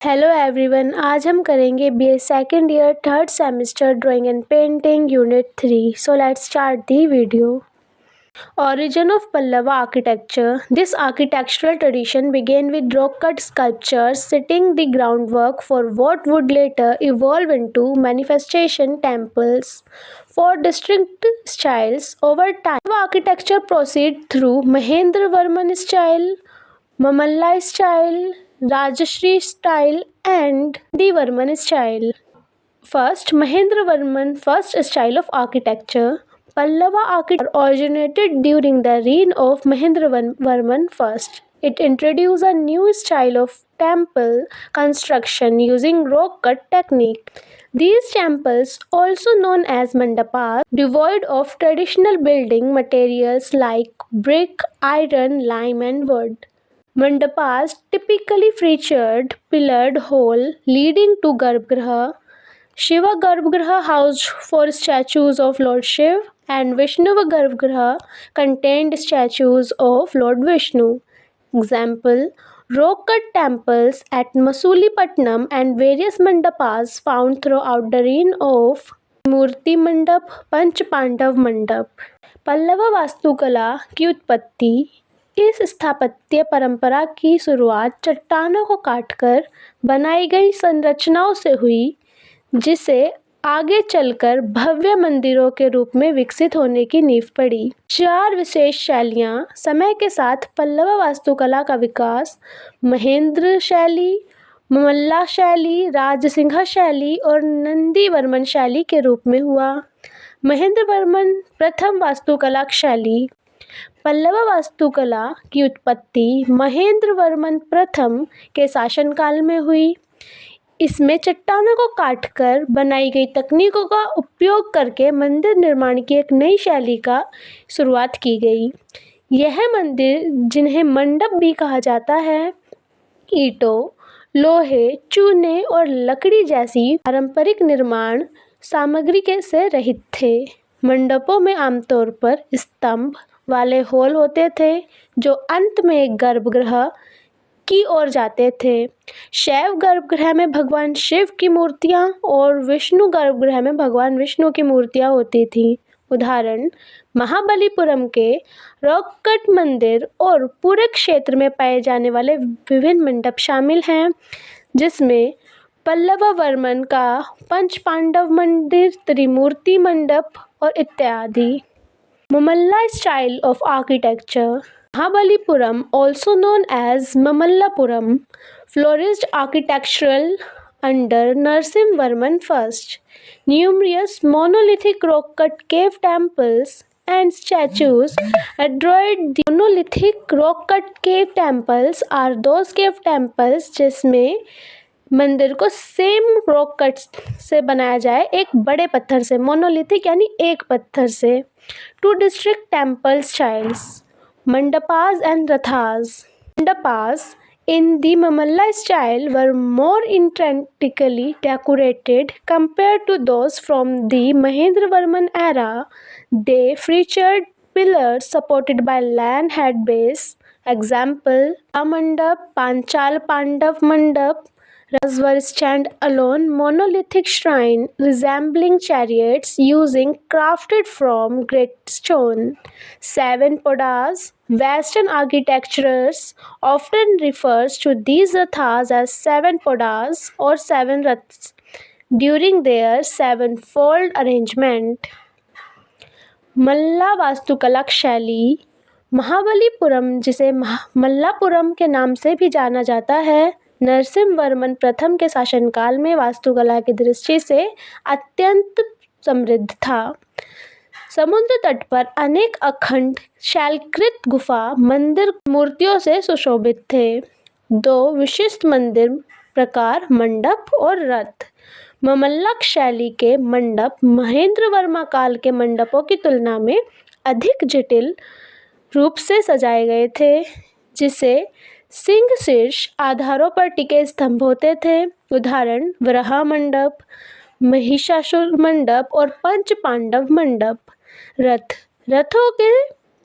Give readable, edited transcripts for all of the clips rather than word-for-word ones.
Hello everyone, आज हम करेंगे BA second year third semester drawing and painting unit 3. So let's start the video. Origin of Pallava architecture. This architectural tradition began with rock-cut sculptures setting the groundwork for what would later evolve into manifestation temples for distinct styles. Over time, Pallava architecture proceeded through Mahendravarman style, Mamalla style, Rajashri style and Divarman style. First, Mahendravarman first style of architecture. Pallava architecture originated during the reign of Mahendravarman I. It introduced a new style of temple construction using rock cut technique. These temples, also known as mandapas, devoid of traditional building materials like brick, iron, lime, and wood. Mandapas typically featured pillared hall leading to Garbhagriha. Shiva Garbhagriha housed four statues of Lord Shiv and Vishnu Garbhagriha contained statues of Lord Vishnu. Example: rock-cut temples at Masulipatanam and various mandapas found throughout the reign of Murti Mandap, Panch Pandav Mandap. Pallava वास्तुकला की उत्पत्ति। इस स्थापत्य परंपरा की शुरुआत चट्टानों को काटकर बनाई गई संरचनाओं से हुई, जिसे आगे चलकर भव्य मंदिरों के रूप में विकसित होने की नींव पड़ी। चार विशेष शैलियाँ। समय के साथ पल्लव वास्तुकला का विकास महेंद्र शैली, मल्ला शैली, राजसिंह शैली और नंदीवर्मन शैली के रूप में हुआ। महेंद्रवर्मन प्रथम वास्तुकला शैली। पल्लव वास्तुकला की उत्पत्ति महेंद्रवर्मन प्रथम के शासनकाल में हुई। इसमें चट्टानों को काटकर बनाई गई तकनीकों का उपयोग करके मंदिर निर्माण की एक नई शैली का शुरुआत की गई। यह मंदिर, जिन्हें मंडप भी कहा जाता है, ईंटों, लोहे, चूने और लकड़ी जैसी पारंपरिक निर्माण सामग्री के से रहित थे। मंडपों में आमतौर पर स्तंभ वाले हॉल होते थे जो अंत में एक गर्भगृह की ओर जाते थे। शैव गर्भगृह में भगवान शिव की मूर्तियां और विष्णु गर्भगृह में भगवान विष्णु की मूर्तियां होती थीं। उदाहरण: महाबलीपुरम के रॉक कट मंदिर और पूरे क्षेत्र में पाए जाने वाले विभिन्न मंडप शामिल हैं, जिसमें पल्लव वर्मन का पंच पांडव मंदिर, त्रिमूर्ति मंडप और इत्यादि। Mamalla style of architecture. Mahabalipuram, also known as Mamallapuram, flourished architectural under Narasimhavarman I. Numerous monolithic rock-cut cave temples and statues adorned the monolithic rock-cut cave temples are those cave temples जिसमें मंदिर को same rock cut से बनाया जाए, एक बड़े पत्थर से, मोनोलिथिक यानी एक पत्थर से। Two district temple styles, mandapas and rathas. Mandapas in the Mamalla style were more intricately decorated compared to those from the Mahendravarman era. They featured pillars supported by lion head base. Example: Mandap, Panchal Pandav Mandap. Rajwar stand alone monolithic shrine resembling chariots using crafted from great stone. Seven podas. Western architectures often refers to these rathas as seven podas or seven raths during their sevenfold arrangement. मल्ला वास्तुकला शैली। महाबलीपुरम, जिसे मल्लापुरम के नाम से भी जाना जाता है, नरसिम्हवर्मन प्रथम के शासनकाल में वास्तुकला की दृष्टि से अत्यंत समृद्ध था। समुद्र तट पर अनेक अखंड शैलकृत गुफा मंदिर मूर्तियों से सुशोभित थे। दो विशिष्ट मंदिर प्रकार मंडप और रथ। ममल्ला शैली के मंडप महेंद्रवर्मा काल के मंडपों की तुलना में अधिक जटिल रूप से सजाए गए थे, जिसे सिंह शीर्ष आधारों पर टिके स्तंभ होते थे। उदाहरण: वराह मंडप, महिषासुर मंडप और पंच पांडव मंडप। रथों के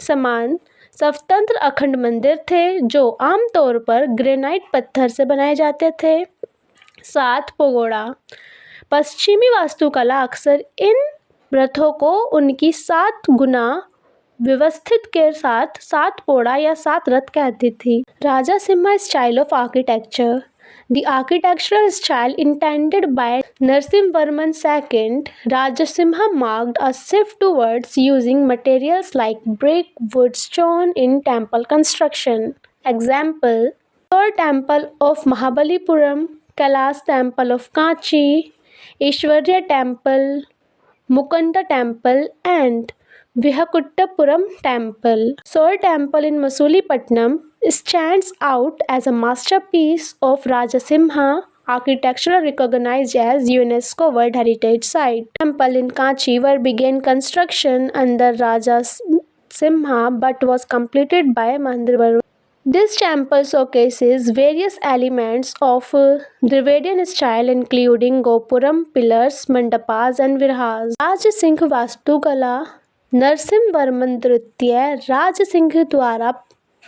समान स्वतंत्र अखंड मंदिर थे जो आमतौर पर ग्रेनाइट पत्थर से बनाए जाते थे। 7 पगोड़ा। पश्चिमी वास्तुकला अक्सर इन रथों को उनकी 7 गुना व्यवस्थित के साथ 7 पौड़ा या 7 रथ कहती थी। Rajasimha style of architecture. The architectural style intended by Narasimhavarman II, Rajasimha marked a shift towards using materials like brick, wood, stone in temple construction. Example: Thor Temple of Mahabalipuram, Kailash Temple of Kanchi, Ishwarya Temple, Mukunda Temple, and Vihakuttapuram Temple. Soar Temple in Masulipattnam stands out as a masterpiece of Rajasimha architecture recognized as UNESCO World Heritage Site. Temple in Kanchi began construction under Rajasimha but was completed by Mahendravarman. This temple showcases various elements of Dravidian style including gopuram, pillars, mandapas and virhas. Rajasimha वास्तुकला। नरसिम्हवर्मन द्वितीय राजसिंह द्वारा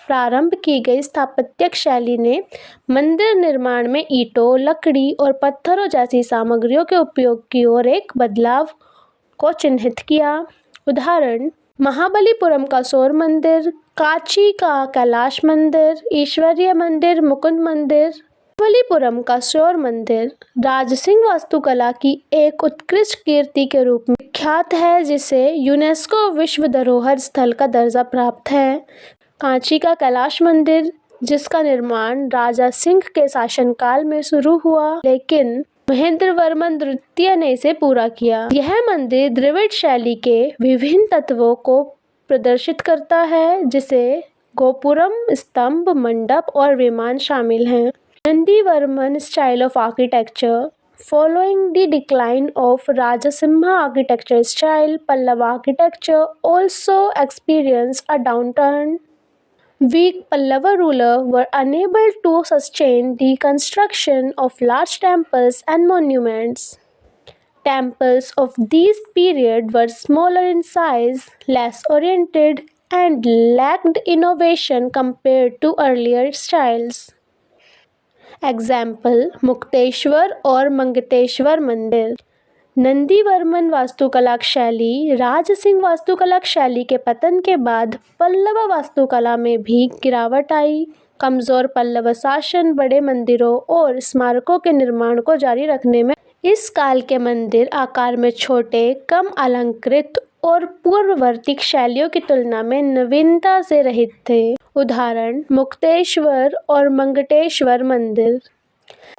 प्रारंभ की गई स्थापत्यक शैली ने मंदिर निर्माण में ईंटों, लकड़ी और पत्थरों जैसी सामग्रियों के उपयोग की ओर एक बदलाव को चिन्हित किया। उदाहरण: महाबलीपुरम का सौर मंदिर, कांची का कैलाश मंदिर, ईश्वरीय मंदिर, मुकुंद मंदिर। महाबलीपुरम का सौर मंदिर राजसिंह वास्तुकला की एक उत्कृष्ट कीर्ति के रूप में विख्यात है, जिसे यूनेस्को विश्व धरोहर स्थल का दर्जा प्राप्त है। कांची का कैलाश मंदिर, जिसका निर्माण राजा सिंह के शासनकाल में शुरू हुआ, लेकिन महेंद्रवर्मन द्वितीय ने इसे पूरा किया। यह मंदिर द्रविड़ शैली के विभिन्न तत्वों को प्रदर्शित करता है, जिसे गोपुरम, स्तंभ, मंडप और विमान शामिल हैं। Nandivarman style of architecture. Following the decline of Rajasimha architecture style, Pallava architecture also experienced a downturn. Weak Pallava rulers were unable to sustain the construction of large temples and monuments. Temples of this period were smaller in size, less oriented, and lacked innovation compared to earlier styles. Example: Mukteshwar और मंगतेश्वर मंदिर। नंदीवर्मन वास्तुकला शैली। राजसिंह वास्तुकला शैली के पतन के बाद पल्लव वास्तुकला में भी गिरावट आई। कमजोर पल्लव शासन बड़े मंदिरों और स्मारकों के निर्माण को जारी रखने में इस काल के मंदिर आकार में छोटे, कम अलंकृत और पूर्ववर्ती शैलियों की तुलना में नवीनता से रहित थे। उदाहरण: मुक्तेश्वर और मंगटेश्वर मंदिर।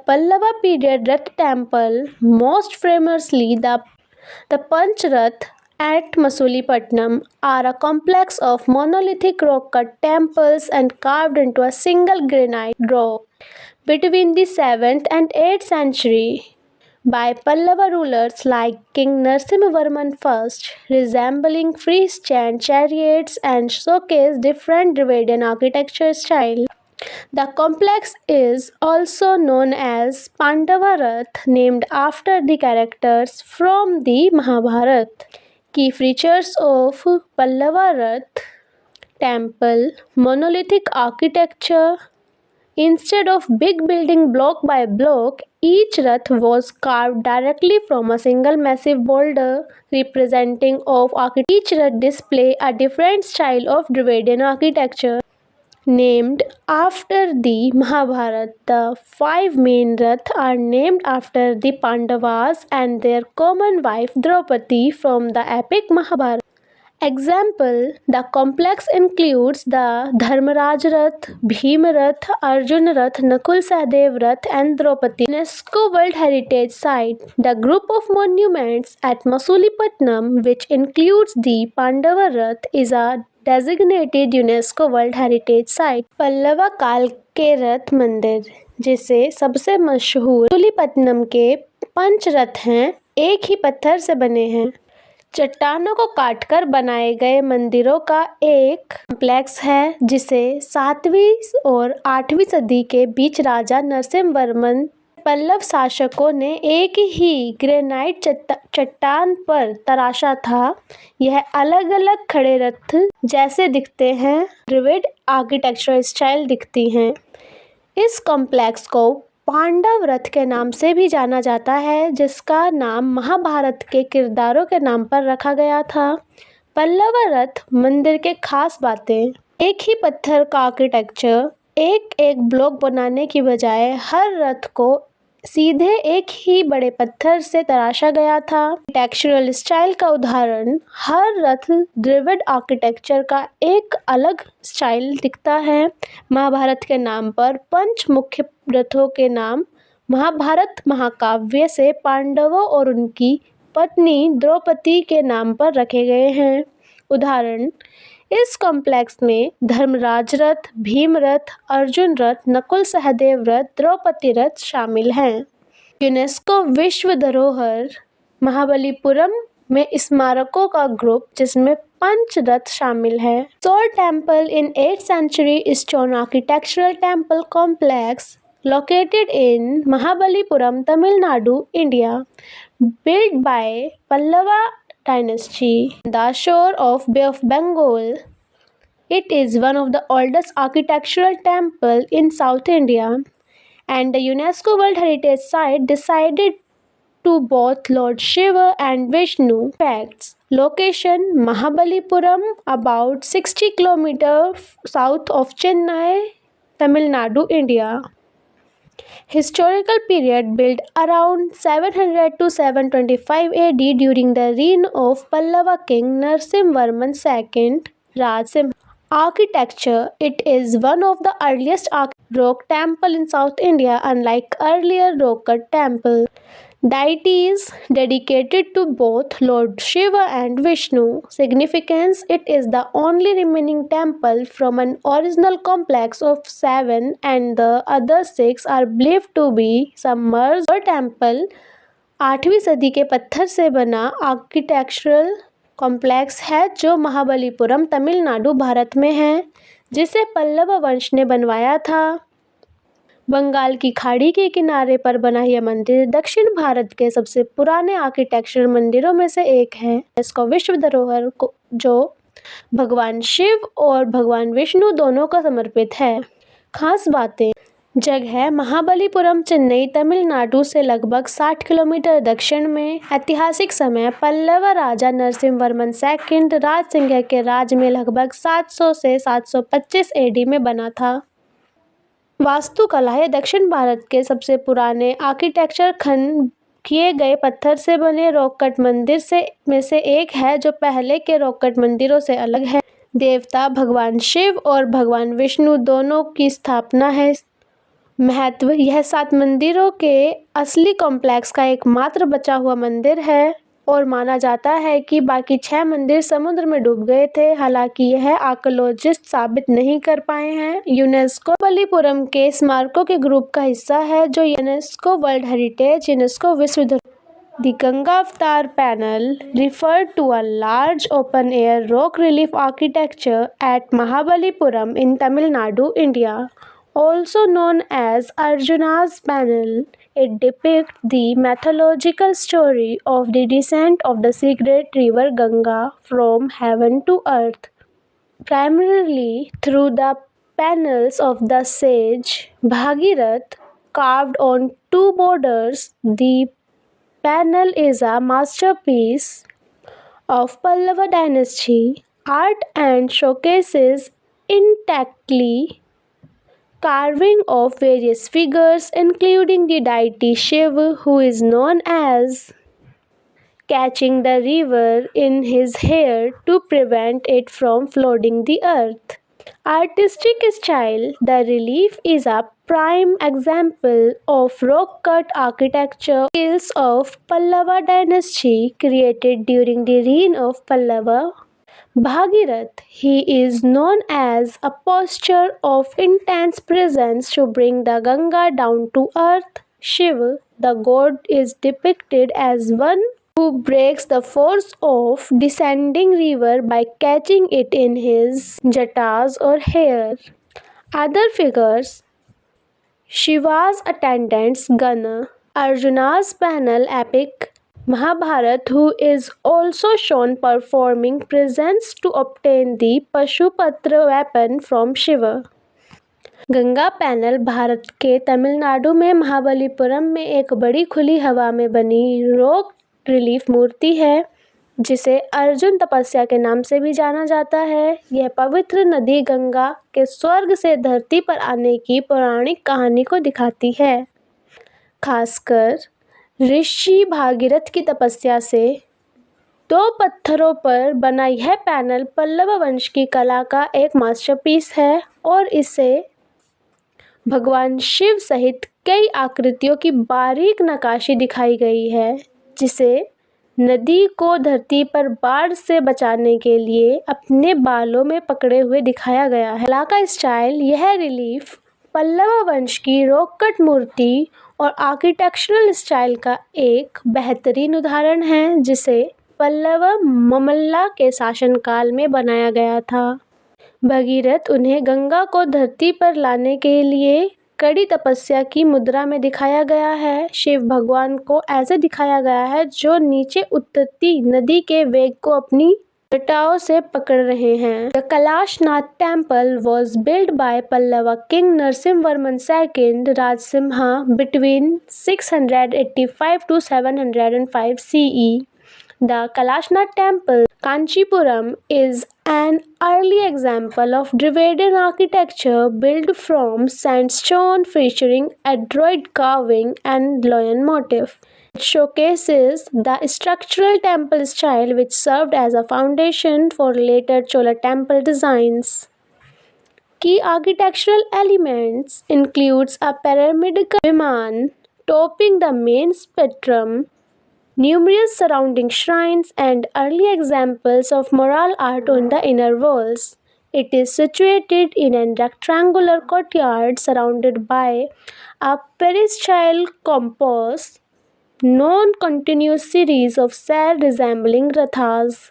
Pallava period Rath temple, most famously the Panchrath at Masulipattnam, are a complex of monolithic rock-cut temples and carved into a single granite rock between the 7th and 8th century by Pallava rulers like King Narasimhavarman I, resembling freestanding chariots and showcase different Dravidian architecture style. The complex is also known as Pandava Rath, named after the characters from the Mahabharata. Key features of Pallava Rath temple: monolithic architecture. Instead of big building block by block, each rath was carved directly from a single massive boulder representing of architecture. Each rath display a different style of Dravidian architecture. Named after the Mahabharata, the 5 main raths are named after the Pandavas and their common wife Draupadi from the epic Mahabharata. Example: the complex includes the Dharmaraj Rath, Bhim Rath, Arjun Rath, Nakul Sahdev Rath, and Draupadi. UNESCO World Heritage Site. The group of monuments at Masulipattnam, which includes the Pandava Rath, is a designated UNESCO World Heritage Site. Pallava काल के रथ मंदिर, जिसे सबसे मशहूर मसूलीपट्टनम के पंचरथ हैं, एक ही पत्थर से बने हैं। चट्टानों को काटकर बनाए गए मंदिरों का एक कॉम्प्लेक्स है, जिसे 7वीं और 8वीं सदी के बीच राजा नरसिम्हवर्मन पल्लव शासकों ने एक ही ग्रेनाइट चट्टान पर तराशा था। यह अलग अलग खड़े रथ जैसे दिखते हैं, द्रविड़ आर्किटेक्चरल स्टाइल दिखती हैं। इस कॉम्प्लेक्स को पांडव रथ के नाम से भी जाना जाता है, जिसका नाम महाभारत के किरदारों के नाम पर रखा गया था। पल्लव रथ मंदिर के खास बातें: एक ही पत्थर का आर्किटेक्चर, एक एक ब्लॉक बनाने की बजाय हर रथ को सीधे एक ही बड़े पत्थर से तराशा गया था। आर्किटेक्चरल स्टाइल का उदाहरण: हर रथ द्रविड़ आर्किटेक्चर का एक अलग स्टाइल दिखता है। महाभारत के नाम पर पंच मुख्य रथों के नाम महाभारत महाकाव्य से पांडवों और उनकी पत्नी द्रौपदी के नाम पर रखे गए हैं। उदाहरण: इस कॉम्प्लेक्स में धर्मराज रथ, भीम रथ, अर्जुन रथ, नकुल सहदेव रथ, द्रौपदी रथ शामिल हैं। यूनेस्को विश्व धरोहर: महाबलीपुरम में स्मारकों का ग्रुप जिसमें पंच रथ शामिल है। Shore temple in 8th century stone architectural temple complex located in Mahabalipuram, Tamil Nadu, India, built by Pallava dynasty, the shore of Bay of Bengal. It is one of the oldest architectural temple in South India and the UNESCO World Heritage Site decided to both Lord Shiva and Vishnu. Facts: Location: Mahabalipuram, about 60 km south of Chennai, Tamil Nadu, India. Historical period: built around 700 to 725 AD during the reign of Pallava king Narasimhavarman II Rajsimha. Architecture: it is one of the earliest rock temple in South India, unlike earlier rock cut temple. Deities: dedicated to both Lord Shiva and Vishnu. Significance: it is the only remaining temple from an original complex of 7 and the other 6 are believed to be submerged. और temple 8वीं सदी के पत्थर से बना architectural complex है जो महाबलीपुरम, तमिलनाडु, भारत में है, जिसे पल्लव वंश ने बनवाया था। बंगाल की खाड़ी के किनारे पर बना यह मंदिर दक्षिण भारत के सबसे पुराने आर्किटेक्चरल मंदिरों में से एक है। इसको विश्व धरोहर को जो भगवान शिव और भगवान विष्णु दोनों को समर्पित है। खास बातें: जगह: महाबलीपुरम, चेन्नई, तमिलनाडु से लगभग 60 किलोमीटर दक्षिण में। ऐतिहासिक समय: पल्लव राजा नरसिंहवर्मन II राजसिंह के राज में लगभग 700 से 725 AD में बना था। वास्तुकला: यह दक्षिण भारत के सबसे पुराने आर्किटेक्चर खंड किए गए पत्थर से बने रॉक कट मंदिर में से एक है जो पहले के रॉक कट मंदिरों से अलग है। देवता: भगवान शिव और भगवान विष्णु दोनों की स्थापना है। महत्व: यह 7 मंदिरों के असली कॉम्प्लेक्स का एकमात्र बचा हुआ मंदिर है और माना जाता है कि बाकी 6 मंदिर समुद्र में डूब गए थे, हालांकि यह आर्कियोलॉजिस्ट साबित नहीं कर पाए हैं। यूनेस्को बलीपुरम के स्मारकों के ग्रुप का हिस्सा है जो यूनेस्को वर्ल्ड हेरिटेज, यूनेस्को विश्व धरोहर। The Ganga Avatar panel referred to a large open-air rock relief architecture at Mahabalipuram in Tamil Nadu, India, also known as Arjuna's panel. It depicts the mythological story of the descent of the sacred river Ganga from heaven to earth, primarily through the panels of the sage Bhagirath carved on 2 borders. The panel is a masterpiece of Pallava dynasty art and showcases intactly carving of various figures including the deity Shiva, who is known as catching the river in his hair to prevent it from flooding the earth. Artistic style: the relief is a prime example of rock cut architecture skills of Pallava dynasty created during the reign of Pallava Bhagirath. He is known as a posture of intense presence to bring the Ganga down to earth. Shiva, the god, is depicted as one who breaks the force of descending river by catching it in his jatas or hair. Other figures: Shiva's attendants Gana, Arjuna's panel epic Mahabharat, who is also shown performing presents to obtain the Pashupatra weapon from Shiva. Ganga panel Bharat के तमिलनाडु में महाबलीपुरम में एक बड़ी खुली हवा में बनी rock relief मूर्ति है जिसे अर्जुन तपस्या के नाम से भी जाना जाता है। यह पवित्र नदी गंगा के स्वर्ग से धरती पर आने की पौराणिक कहानी को दिखाती है। खासकर ऋषि भागीरथ की तपस्या से 2 पत्थरों पर बना यह पैनल पल्लव वंश की कला का एक मास्टरपीस है और इसे भगवान शिव सहित कई आकृतियों की बारीक नक्काशी दिखाई गई है जिसे नदी को धरती पर बाढ़ से बचाने के लिए अपने बालों में पकड़े हुए दिखाया गया है। कला का स्टाइल यह रिलीफ पल्लव वंश की रॉक कट मूर्ति और आर्किटेक्चरल स्टाइल का एक बेहतरीन उदाहरण है जिसे पल्लव ममल्ला के शासनकाल में बनाया गया था। भगीरथ उन्हें गंगा को धरती पर लाने के लिए कड़ी तपस्या की मुद्रा में दिखाया गया है। शिव भगवान को ऐसे दिखाया गया है जो नीचे उतरती नदी के वेग को अपनी जटाओं से पकड़ रहे हैं। The Kailasanatha temple was build by Pallava king Narasimhavarman II Rajasimha between 685 to 705 CE. The Kalashnath Temple, Kanchipuram, is an early example of Dravidian architecture built from sandstone featuring adroit carving and lion motif. It showcases the structural temple style which served as a foundation for later Chola temple designs. Key architectural elements includes a pyramidal viman topping the main spectrum, numerous surrounding shrines, and early examples of mural art on the inner walls. It is situated in a rectangular courtyard surrounded by a peristyle compos, non-continuous series of cells resembling rathas.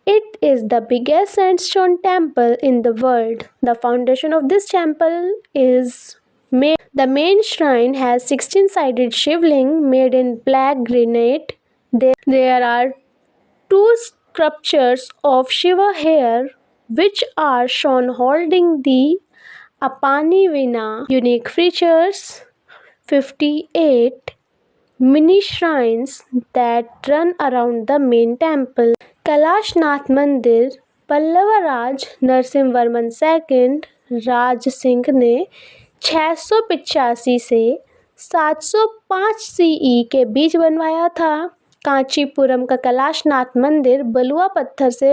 It is the biggest sandstone temple in the world. The foundation of this temple is made. The main shrine has 16-sided shivling made in black granite. There are 2 sculptures of Shiva here which are shown holding the Apani Veena. Unique features: 58 mini shrines that run around the main temple. Kailashnath मंदिर पल्लव राज नरसिम्हवर्मन II Raj Singh ने 685 से 705 CE के बीच बनवाया था। कांचीपुरम का कैलाशनाथ मंदिर बलुआ पत्थर से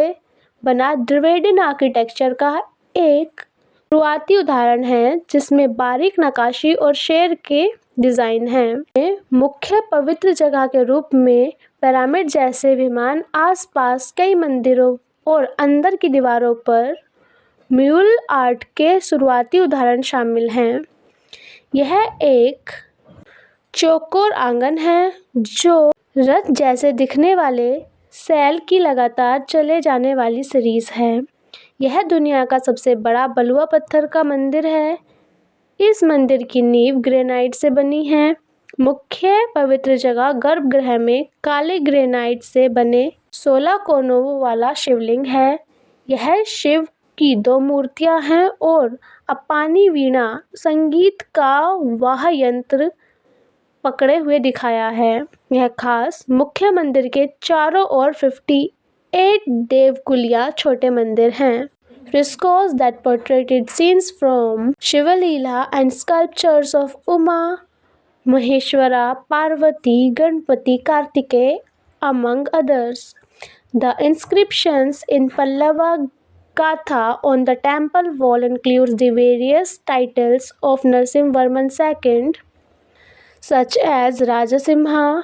बना द्रविडियन आर्किटेक्चर का एक शुरुआती उदाहरण है जिसमें बारीक नक्काशी और शेर के डिज़ाइन हैं। मुख्य पवित्र जगह के रूप में पिरामिड जैसे विमान आसपास कई मंदिरों और अंदर की दीवारों पर म्यूरल आर्ट के शुरुआती उदाहरण शामिल हैं। यह एक चौकोर आंगन है जो रथ जैसे दिखने वाले सेल की लगातार चले जाने वाली सीरीज है। यह दुनिया का सबसे बड़ा बलुआ पत्थर का मंदिर है। इस मंदिर की नींव ग्रेनाइट से बनी है। मुख्य पवित्र जगह गर्भगृह में काले ग्रेनाइट से बने 16 कोनों वाला शिवलिंग है। यह शिव की 2 मूर्तियां हैं और अपानी वीणा संगीत का वाद्य यंत्र पकड़े हुए दिखाया है। यह खास मुख्य मंदिर के चारों ओर 58 देवकुलिया छोटे मंदिर हैं। Frescoes that portrayed scenes from Shiva Leela and sculptures of Uma, Maheshwara, Parvati, Ganpati, Kartikeya, among others. The inscriptions in Pallava Gatha on the temple wall includes the various titles of Narasimhavarman II, such as Rajasimha,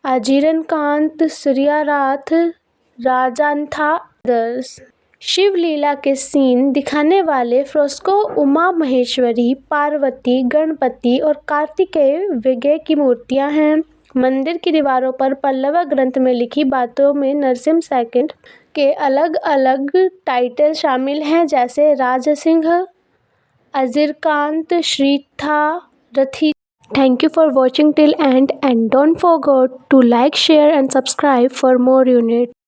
Ajiran-Kant, Suryarath, Rajantha, others. Shiv लीला के scene दिखाने वाले fresco Uma Maheshwari, Parvati, Ganpati और कार्तिकेय विग्रह की मूर्तियां हैं। मंदिर की दीवारों पर पल्लव ग्रंथ में लिखी बातों में नरसिम्हा II के अलग अलग टाइटल शामिल हैं जैसे राजसिंह, अजीरकांत, श्रीथा, रथी। Thank you for watching till end and don't forget to like, share and subscribe for more units.